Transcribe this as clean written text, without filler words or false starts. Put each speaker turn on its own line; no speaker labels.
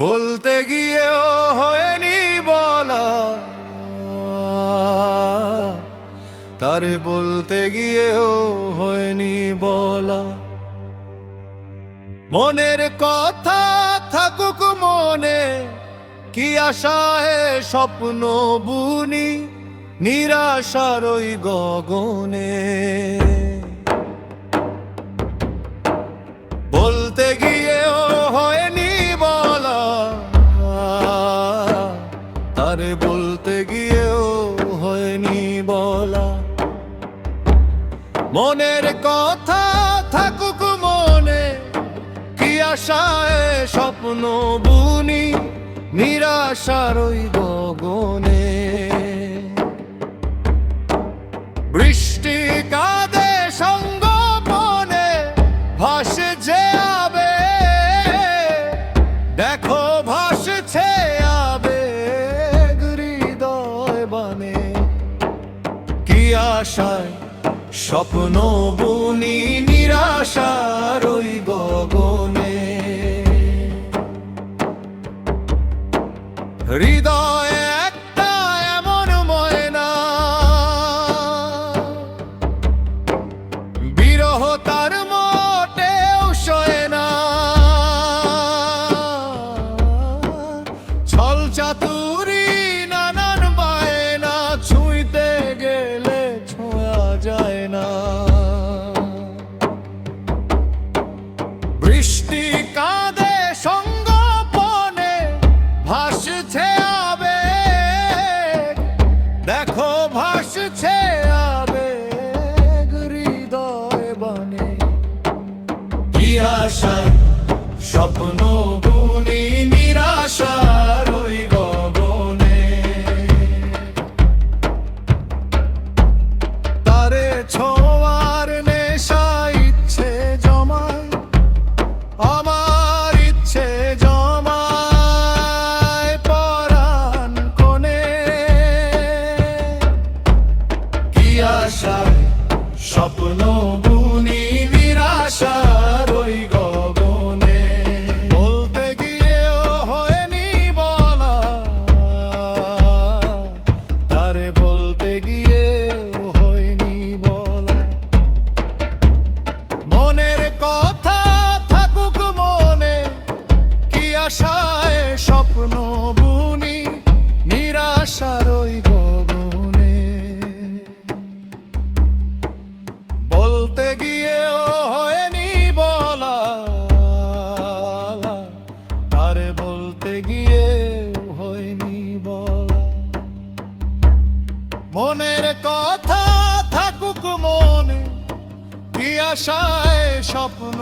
বলতে গিয়েও হয়নি বলা, তারে বলতে গিয়েও হয়নি বলা। মনের কথা থাকুক মনে, কি আশায় স্বপ্ন বুনি নিরাশার ওই গগনে। বলতে গিয়েও হয়নি বলা, তারে বলতে গিয়েও হয়নি বলা। মনের কথা থাকুক মনে, কি আশায় স্বপ্ন বুনি নিরাশার ওই গগনে। বৃষ্টি কাঁদে সঙ্গোপনে, ভাসে যে আবেগ, দেখো ভাসছে আবেগ হৃদয় বানে। কি আশায় স্বপ্ন বুনি নিরাশার ওই গগনে। হৃদয়ে একটা এমন ময়না, বিরহ তার মোটেও সয় না। ছল চাতুরি নানান বায়না, ছুঁইতে গেলে ছোঁয়া যায় না। বৃষ্টি কাঁদে সঙ্গোপনে, ভাসছে আবেগ, দেখো ভাসছে আবেগ হৃদয় বানে। কি আশায় স্বপ্ন বুনি নিরাশার ওই গগনে। তারে ছোঁয়ার নেশা ইচ্ছে জমায়, আমার ইচ্ছে জমায় পরাণ কোণে। কি আশায় স্বপ্ন বুনি নিরাশার ওই গগনে। বলতে গিয়েও হয়নি বলা, তারে বলতে গিয়েও হয়নি বলা। মনের কথা থাকুক মনে, কি আশায় স্বপ্ন বুনি নিরাশার ওই গগনে। বলতে গিয়েও হয়নি বলা, তারে বলতে গিয়েও হয়নি বলা। মনের কথা থাকুক মনে, কি আশায় স্বপ্ন